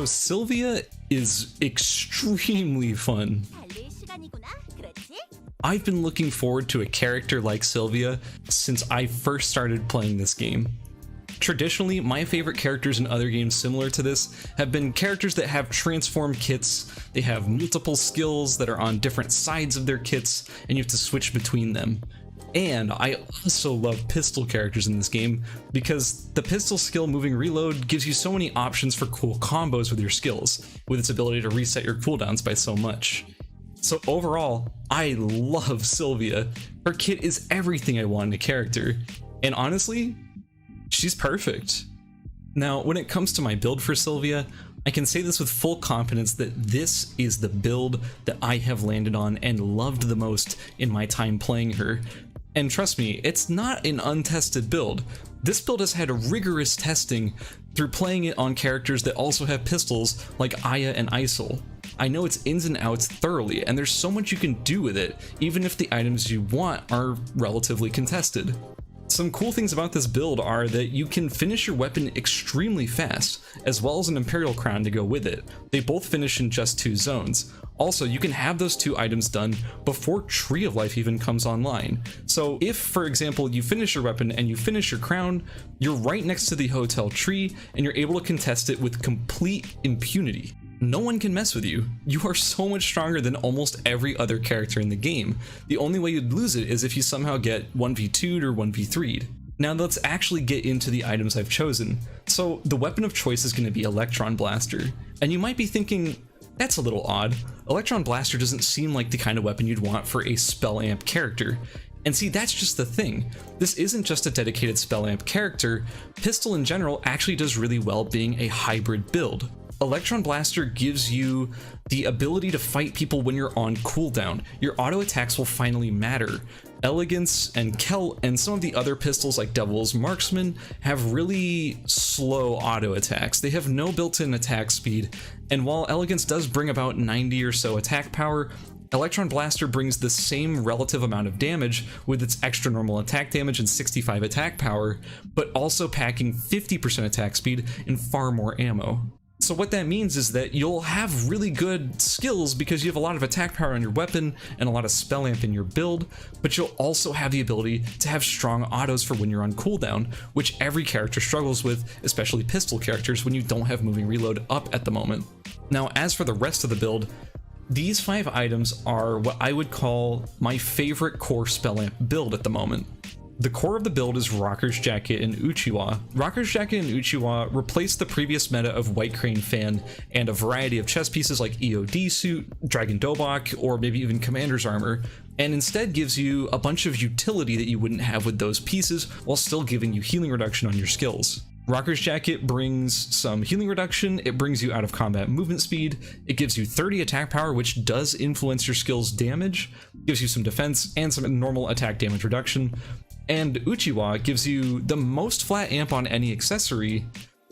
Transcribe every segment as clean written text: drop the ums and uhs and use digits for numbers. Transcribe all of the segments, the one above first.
So Silvia is extremely fun. I've been looking forward to a character like Silvia since I first started playing this game. Traditionally, my favorite characters in other games similar to this have been characters that have transform kits, they have multiple skills that are on different sides of their kits, and you have to switch between them. And I also love pistol characters in this game because the pistol skill moving reload gives you so many options for cool combos with your skills, with its ability to reset your cooldowns by so much. So overall, I love Silvia. Her kit is everything I want in a character, and honestly, she's perfect. Now, when it comes to my build for Silvia, I can say this with full confidence that this is the build that I have landed on and loved the most in my time playing her. And trust me, it's not an untested build. This build has had rigorous testing through playing it on characters that also have pistols like Aya and Isol. I know its ins and outs thoroughly, and there's so much you can do with it, even if the items you want are relatively contested. Some cool things about this build are that you can finish your weapon extremely fast, as well as an Imperial Crown to go with it. They both finish in just 2 zones. Also, you can have those 2 items done before Tree of Life even comes online. So if, for example, you finish your weapon and you finish your crown, you're right next to the hotel tree and you're able to contest it with complete impunity. No one can mess with you. You are so much stronger than almost every other character in the game. The only way you'd lose it is if you somehow get 1v2'd or 1v3'd. Now let's actually get into the items I've chosen. So the weapon of choice is going to be Electron Blaster. And you might be thinking, that's a little odd. Electron Blaster doesn't seem like the kind of weapon you'd want for a spell amp character. And see, that's just the thing. This isn't just a dedicated spell amp character. Pistol in general actually does really well being a hybrid build. Electron Blaster gives you the ability to fight people when you're on cooldown. Your auto attacks will finally matter. Elegance and Kel and some of the other pistols like Devil's Marksman have really slow auto attacks. They have no built-in attack speed, and while Elegance does bring about 90 or so attack power, Electron Blaster brings the same relative amount of damage with its extra normal attack damage and 65 attack power, but also packing 50% attack speed and far more ammo. So what that means is that you'll have really good skills because you have a lot of attack power on your weapon and a lot of spell amp in your build, but you'll also have the ability to have strong autos for when you're on cooldown, which every character struggles with, especially pistol characters when you don't have moving reload up at the moment. Now, as for the rest of the build, these 5 items are what I would call my favorite core spell amp build at the moment. The core of the build is Rocker's Jacket and Uchiwa. Rocker's Jacket and Uchiwa replace the previous meta of White Crane Fan and a variety of chest pieces like EOD Suit, Dragon Dobok, or maybe even Commander's Armor, and instead gives you a bunch of utility that you wouldn't have with those pieces while still giving you healing reduction on your skills. Rocker's Jacket brings some healing reduction, it brings you out of combat movement speed, it gives you 30 attack power, which does influence your skill's damage, gives you some defense and some normal attack damage reduction, and Uchiwa gives you the most flat amp on any accessory,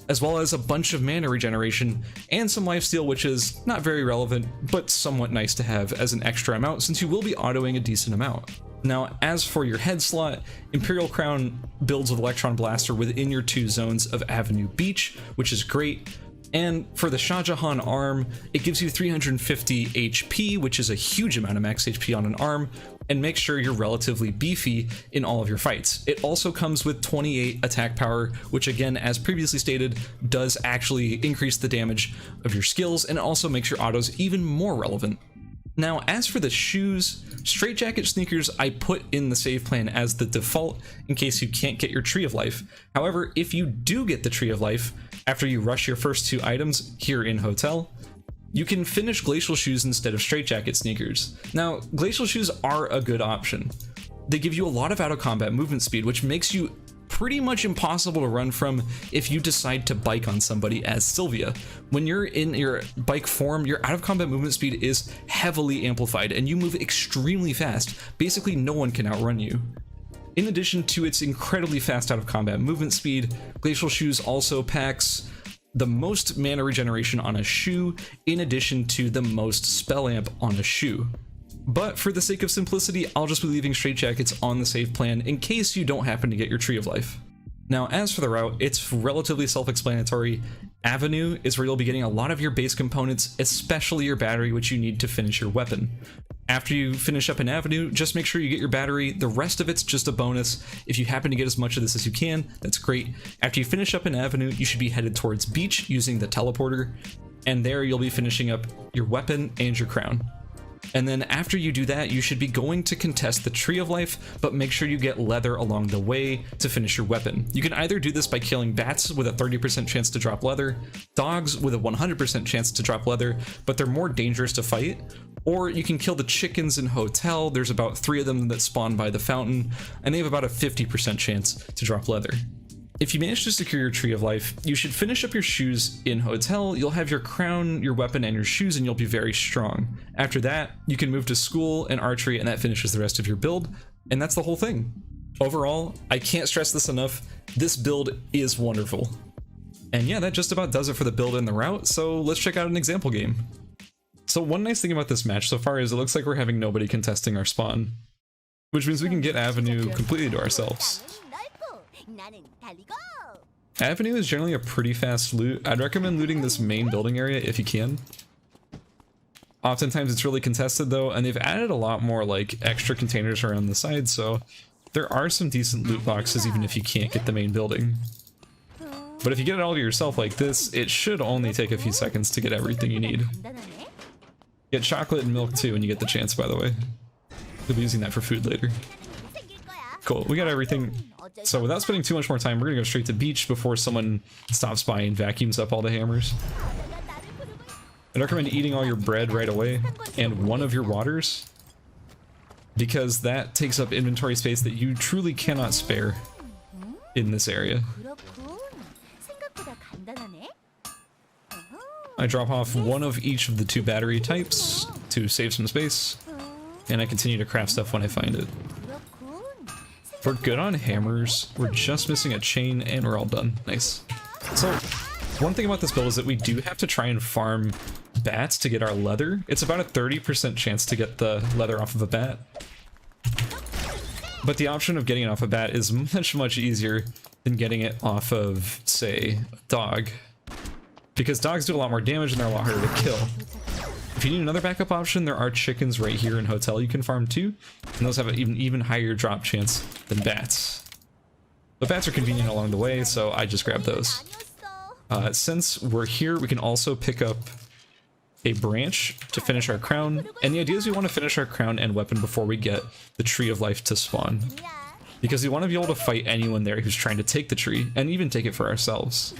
as well as a bunch of mana regeneration and some lifesteal, which is not very relevant, but somewhat nice to have as an extra amount since you will be autoing a decent amount. Now, as for your head slot, Imperial Crown builds with Electron Blaster within your 2 zones of Avenue Beach, which is great. And for the Shah Jahan arm, it gives you 350 HP, which is a huge amount of max HP on an arm, and make sure you're relatively beefy in all of your fights. It also comes with 28 attack power, which again, as previously stated, does actually increase the damage of your skills, and it also makes your autos even more relevant. Now, as for the shoes, Straitjacket sneakers I put in the save plan as the default in case you can't get your Tree of Life. However, if you do get the Tree of Life after you rush your first 2 items here in Hotel, you can finish Glacial Shoes instead of Straitjacket sneakers. Now, Glacial Shoes are a good option. They give you a lot of out of combat movement speed, which makes you pretty much impossible to run from if you decide to bike on somebody as Silvia. When you're in your bike form, your out of combat movement speed is heavily amplified and you move extremely fast. Basically, no one can outrun you. In addition to its incredibly fast out of combat movement speed, Glacial Shoes also packs the most mana regeneration on a shoe, in addition to the most spell amp on a shoe. But for the sake of simplicity, I'll just be leaving Straitjackets on the save plan in case you don't happen to get your Tree of Life. Now, as for the route, it's relatively self-explanatory. Avenue is where you'll be getting a lot of your base components, especially your battery, which you need to finish your weapon. After you finish up an avenue, just make sure you get your battery. The rest of it's just a bonus. If you happen to get as much of this as you can, that's great. After you finish up an avenue, you should be headed towards beach using the teleporter, and there you'll be finishing up your weapon and your crown. And then after you do that, you should be going to contest the Tree of Life, but make sure you get leather along the way to finish your weapon. You can either do this by killing bats with a 30% chance to drop leather, dogs with a 100% chance to drop leather, but they're more dangerous to fight, or you can kill the chickens in Hotel. There's about 3 of them that spawn by the fountain, and they have about a 50% chance to drop leather. If you manage to secure your Tree of Life, you should finish up your shoes in Hotel. You'll have your crown, your weapon, and your shoes, and you'll be very strong. After that, you can move to school and archery, and that finishes the rest of your build, and that's the whole thing. Overall, I can't stress this enough, this build is wonderful. And yeah, that just about does it for the build and the route, so let's check out an example game. So one nice thing about this match so far is it looks like we're having nobody contesting our spawn, which means we can get Avenue completely to ourselves. Avenue is generally a pretty fast loot. I'd recommend looting this main building area if you can. Oftentimes it's really contested though, and they've added a lot more like extra containers around the side, so there are some decent loot boxes even if you can't get the main building. But if you get it all to yourself like this, it should only take a few seconds to get everything you need. Get chocolate and milk too when you get the chance, by the way. We'll be using that for food later. Cool, we got everything. So without spending too much more time, we're gonna go straight to beach before someone stops by and vacuums up all the hammers. I'd recommend eating all your bread right away and one of your waters, because that takes up inventory space that you truly cannot spare in this area. I drop off one of each of the 2 battery types to save some space, and I continue to craft stuff when I find it. We're good on hammers, we're just missing a chain, and we're all done. Nice. So, one thing about this build is that we do have to try and farm bats to get our leather. It's about a 30% chance to get the leather off of a bat. But the option of getting it off a bat is much easier than getting it off of, say, a dog. Because dogs do a lot more damage and they're a lot harder to kill. If you need another backup option, there are chickens right here in Hotel you can farm too, and those have an even higher drop chance than bats. But bats are convenient along the way, so I just grabbed those. Since we're here, we can also pick up a branch to finish our crown, and the idea is we want to finish our crown and weapon before we get the Tree of Life to spawn. Because we want to be able to fight anyone there who's trying to take the tree, and even take it for ourselves.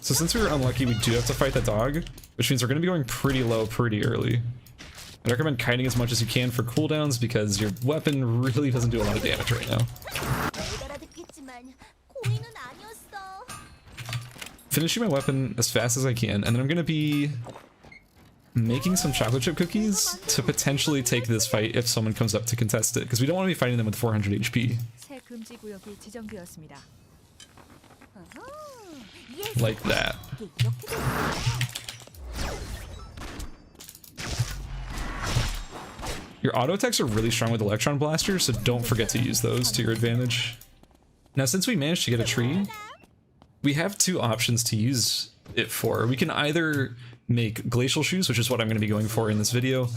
So since we were unlucky, we do have to fight the dog, which means we're going to be going pretty low pretty early. I recommend kiting as much as you can for cooldowns because your weapon really doesn't do a lot of damage right now. Finishing my weapon as fast as I can, and then I'm going to be making some chocolate chip cookies to potentially take this fight if someone comes up to contest it, because we don't want to be fighting them with 400 HP. Like that. Your auto attacks are really strong with Electron Blaster, so don't forget to use those to your advantage. Now, since we managed to get a tree, we have 2 options to use it for. We can either make glacial shoes, which is what I'm going to be going for in this video.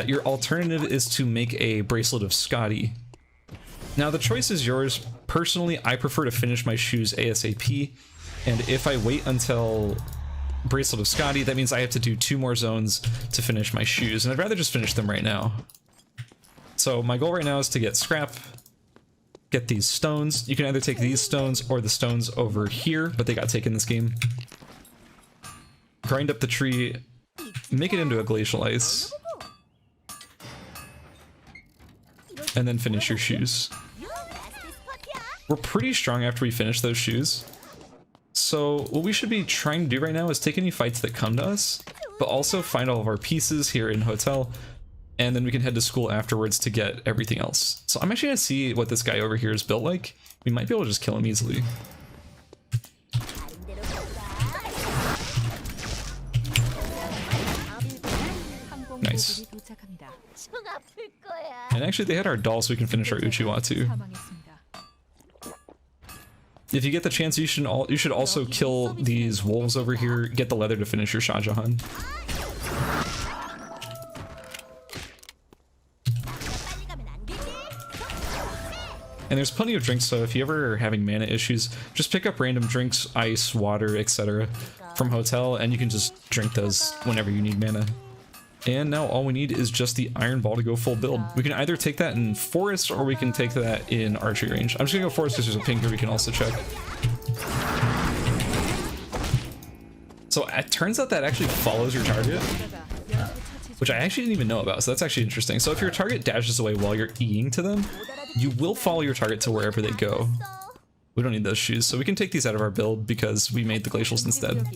Your alternative is to make a bracelet of Scotty. Now, the choice is yours. Personally, I prefer to finish my shoes ASAP, and if I wait until Bracelet of Scotty, that means I have to do 2 more zones to finish my shoes, and I'd rather just finish them right now. So my goal right now is to get scrap, get these stones. You can either take these stones or the stones over here, but they got taken this game. Grind up the tree, make it into a glacial ice, and then finish your shoes. We're pretty strong after we finish those shoes. So what we should be trying to do right now is take any fights that come to us, but also find all of our pieces here in Hotel, and then we can head to school afterwards to get everything else. So I'm actually gonna see what this guy over here is built like. We might be able to just kill him easily. Nice. And actually they had our doll so we can finish our Uchiwa too. If you get the chance, you should also kill these wolves over here. Get the leather to finish your Shah Jahan. And there's plenty of drinks, so if you ever are having mana issues, just pick up random drinks, ice, water, etc. from hotel, and you can just drink those whenever you need mana. And now all we need is just the iron ball to go full build. We can either take that in forest, or we can take that in archery range. I'm just gonna go forest because there's a ping here we can also check. So it turns out that actually follows your target, which I actually didn't even know about, so that's actually interesting. So if your target dashes away while you're Eing to them, you will follow your target to wherever they go. We don't need those shoes, so we can take these out of our build because we made the glacials instead.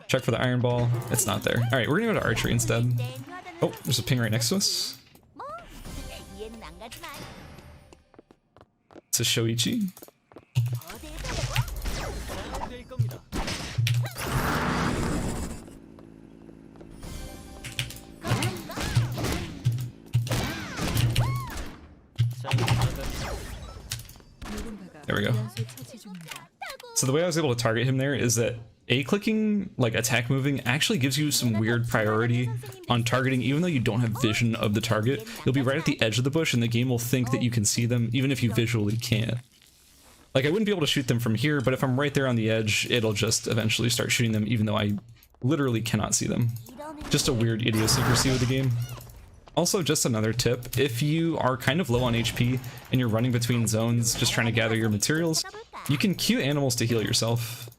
Check for the iron ball. It's not there. Alright, we're gonna go to archery instead. Oh, there's a ping right next to us. It's a Shoichi. There we go. So the way I was able to target him there is that A-clicking, like attack moving, actually gives you some weird priority on targeting. Even though you don't have vision of the target, you'll be right at the edge of the bush and the game will think that you can see them even if you visually can't. Like I wouldn't be able to shoot them from here, but if I'm right there on the edge, it'll just eventually start shooting them even though I literally cannot see them. Just a weird idiosyncrasy with the game. Also, just another tip, if you are kind of low on HP and you're running between zones just trying to gather your materials, you can cue animals to heal yourself.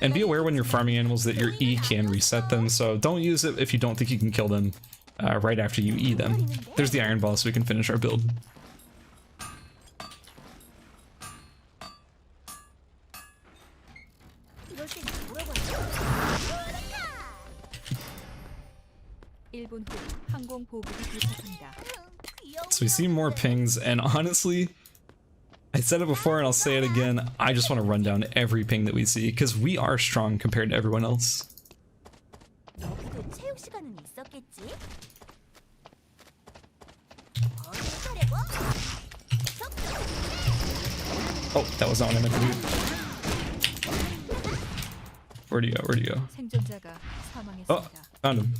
And be aware when you're farming animals that your E can reset them, so don't use it if you don't think you can kill them right after you E them. There's the iron ball so we can finish our build. So we see more pings, and honestly, I said it before and I'll say it again, I just want to run down every ping that we see, because we are strong compared to everyone else. Oh, that was not what I meant to do. Where'd he go? Where'd he go? Oh, found him.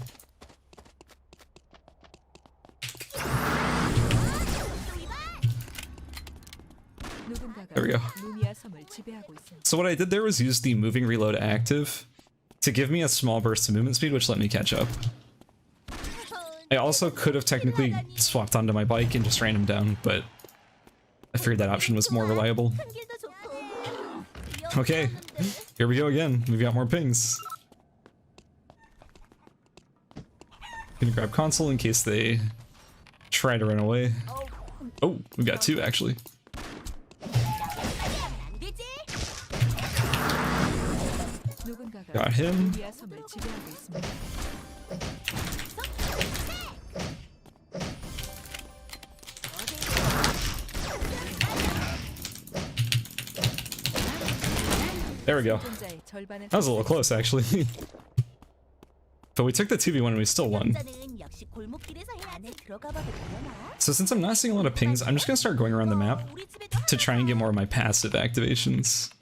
There we go. So what I did there was use the moving reload active to give me a small burst of movement speed, which let me catch up. I also could have technically swapped onto my bike and just ran him down, but I figured that option was more reliable. Okay, here we go again. We've got more pings. Gonna grab console in case they try to run away. Oh, we got two actually. Got him. There we go. That was a little close actually. But we took the 2v1 and we still won. So since I'm not seeing a lot of pings, I'm just gonna start going around the map to try and get more of my passive activations.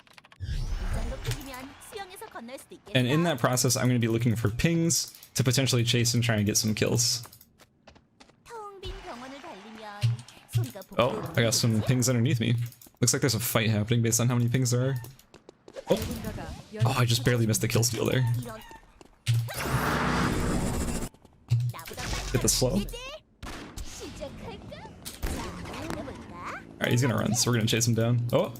And in that process, I'm going to be looking for pings to potentially chase and try and get some kills. Oh, I got some pings underneath me. Looks like there's a fight happening based on how many pings there are. Oh, oh, I just barely missed the kill steal there. Hit the slow. Alright, he's gonna run, so we're gonna chase him down. Oh!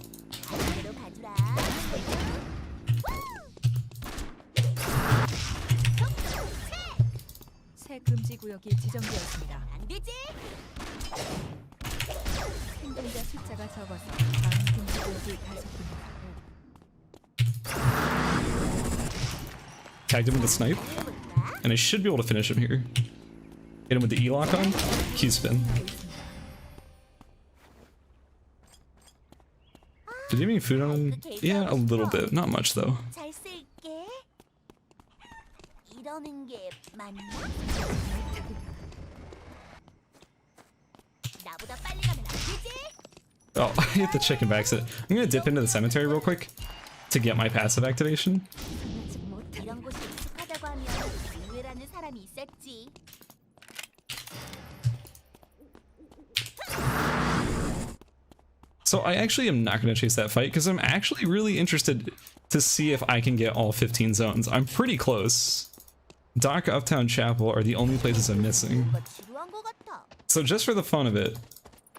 Tagged him with the snipe, and I should be able to finish him here. Hit him with the E-lock on, Q spin. Did he have any food on him? Yeah, a little bit, not much though. Oh, I hit the chicken by accident. I'm gonna dip into the cemetery real quick to get my passive activation. 이런 곳이 익숙하다고 하면 의외라는 사람이 있었지. So I actually am not going to chase that fight because I'm actually really interested to see if I can get all 15 zones. I'm pretty close. Dock, Uptown, Chapel are the only places I'm missing. 뭔가 지루한 것 같아. So just for the fun of it,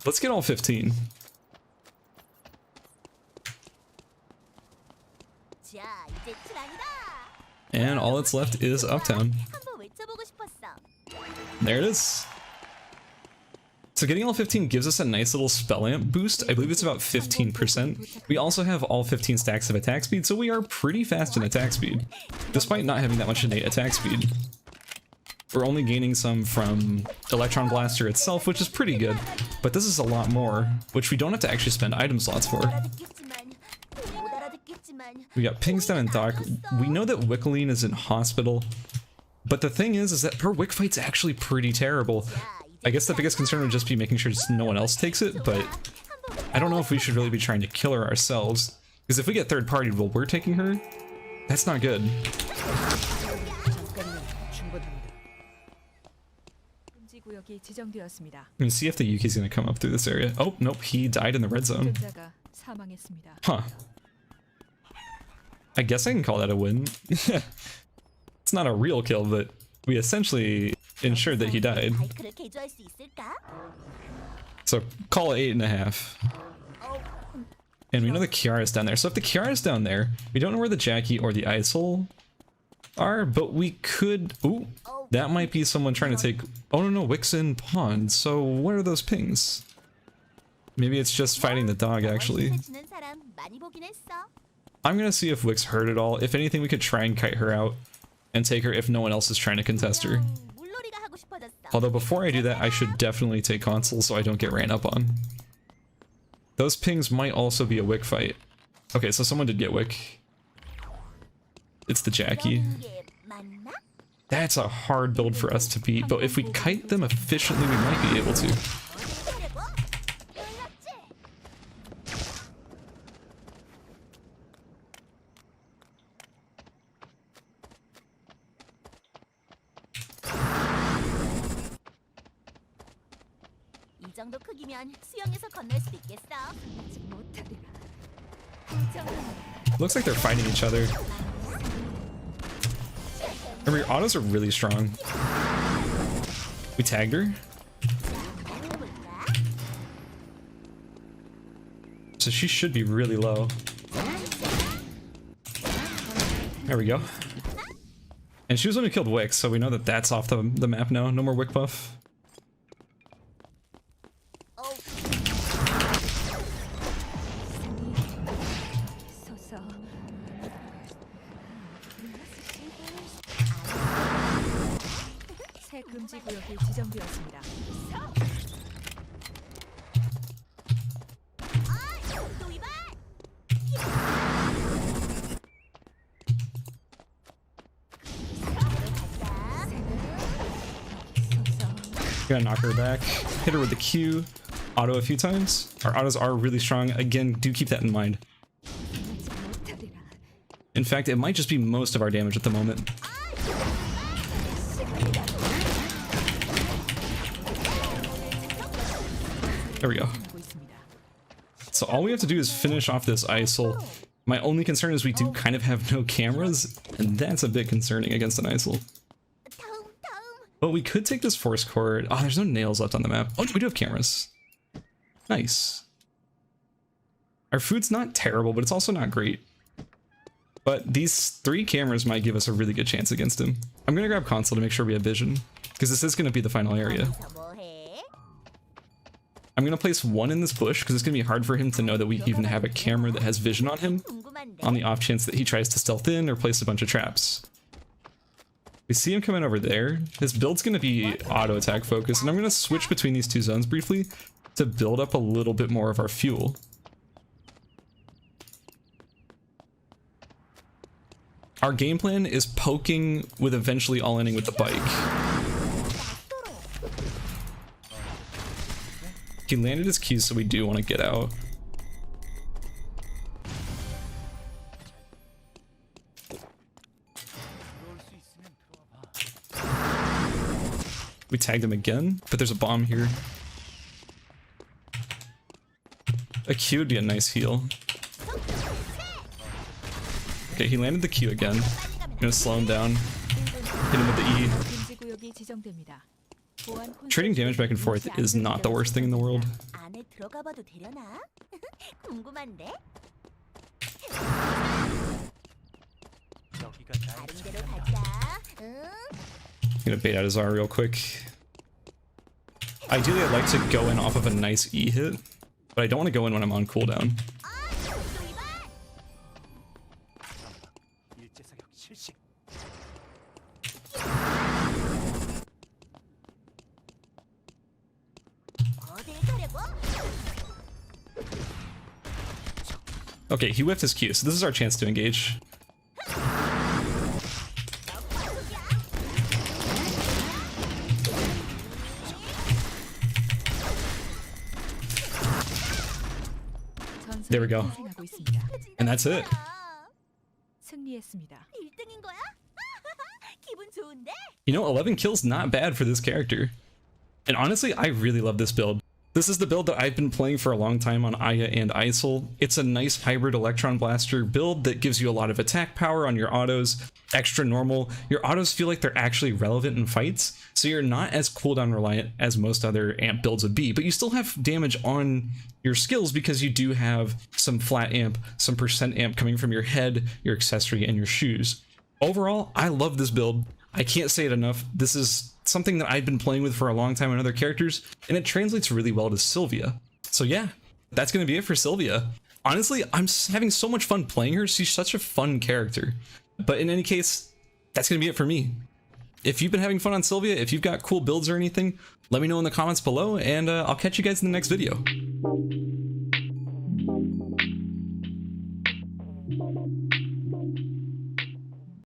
let's get all 15. 자, 이제 출항이다. And all that's left is Uptown. 한번 외쳐보고 싶었어. There it is. So getting all 15 gives us a nice little spell amp boost. I believe it's about 15%. We also have all 15 stacks of attack speed, so we are pretty fast in attack speed, despite not having that much innate attack speed. We're only gaining some from Electron Blaster itself, which is pretty good, but this is a lot more, which we don't have to actually spend item slots for. 알아듣겠지만, 못 알아듣겠지만. We got pings down in Dock. We know that Wickeline is in hospital, but the thing is that her Wick fight's actually pretty terrible. I guess the biggest concern would just be making sure no one else takes it, but I don't know if we should really be trying to kill her ourselves. Because if we get third-partied while we're taking her, that's not good. I'm gonna see if the Yuki's gonna come up through this area. Oh, nope, he died in the red zone. Huh. I guess I can call that a win. It's not a real kill, but we essentially ensured that he died. 바이크를 개조할 수 있을까? So call it 8.5. And we know the Kiara's down there. So if the Kiara's down there, we don't know where the Jackie or the Isol are, but we could... Ooh, that might be someone trying to take... Oh no, Wick's in Pond. So what are those pings? Maybe it's just fighting the dog, actually. 주는 사람 많이 보긴 했어. I'm gonna see if Wick's hurt at all. If anything, we could try and kite her out and take her if no one else is trying to contest her. 물놀이가 하고 싶어졌어. Although before I do that, I should definitely take console so I don't get ran up on. Those pings might also be a Wick fight. Okay, so someone did get Wick. It's the Jackie. 그런 게 맞나? That's a hard build for us to beat, but if we kite them efficiently, we might be able to. 그리고 놀랍지? 이 정도 크기면 수영해서 건널 수도 있겠어. 아직 못하리라. Looks like they're fighting each other. Remember, your autos are really strong. We tagged her. So she should be really low. There we go. And she was the one who killed Wick, so we know that that's off the map now. No more Wick buff. 새 금지 구역이 지정되었습니다. Gotta knock her back. Hit her with the Q. Auto a few times. Our autos are really strong. Again, do keep that in mind. In fact, it might just be most of our damage at the moment. There we go. So all we have to do is finish off this ISIL. My only concern is we do kind of have no cameras, and that's a bit concerning against an ISIL. But we could take this force cord. Oh, there's no nails left on the map. Oh, we do have cameras. Nice. Our food's not terrible, but it's also not great. But these 3 cameras might give us a really good chance against him. I'm gonna grab console to make sure we have vision, because this is gonna be the final area. I'm gonna place 1 in this bush, because it's gonna be hard for him to know that we even have a camera that has vision on him, on the off chance that he tries to stealth in or place a bunch of traps. We see him coming over there. His build's gonna be auto attack focused, and I'm gonna switch between these 2 zones briefly to build up a little bit more of our fuel. Our game plan is poking with eventually all-ending with the bike. He landed his keys, so we do want to get out. We tagged him again, but there's a bomb here. A Q would be a nice heal. Okay, he landed the Q again. I'm gonna slow him down. Hit him with the E. 금지 구역이 지정됩니다. 보안 콘솔 Trading damage back and forth is not the worst thing in the world. 안에 들어가 봐도 되려나? 궁금한데? 다른 데로 가자. 응? I'm gonna bait out his R real quick. Ideally, I'd like to go in off of a nice E hit, but I don't want to go in when I'm on cooldown. 어딜 가려고? Okay, he whiffed his Q, so this is our chance to engage. There we go. 탄생하고 있습니다. And that's it. 승리했습니다. 1등인 거야? 기분 좋은데? You know, 11 kills not bad for this character. And honestly, I really love this build. This is the build that I've been playing for a long time on Aya and Isol. It's a nice hybrid Electron Blaster build that gives you a lot of attack power on your autos, extra normal. Your autos feel like they're actually relevant in fights, so you're not as cooldown reliant as most other amp builds would be, but you still have damage on your skills because you do have some flat amp, some percent amp coming from your head, your accessory, and your shoes. Overall, I love this build. I can't say it enough. This is something that I've been playing with for a long time on other characters, and it translates really well to Silvia. So yeah, that's gonna be it for Silvia. Honestly, I'm having so much fun playing her. She's such a fun character. But in any case, that's gonna be it for me. If you've been having fun on Silvia, if you've got cool builds or anything, let me know in the comments below, and I'll catch you guys in the next video.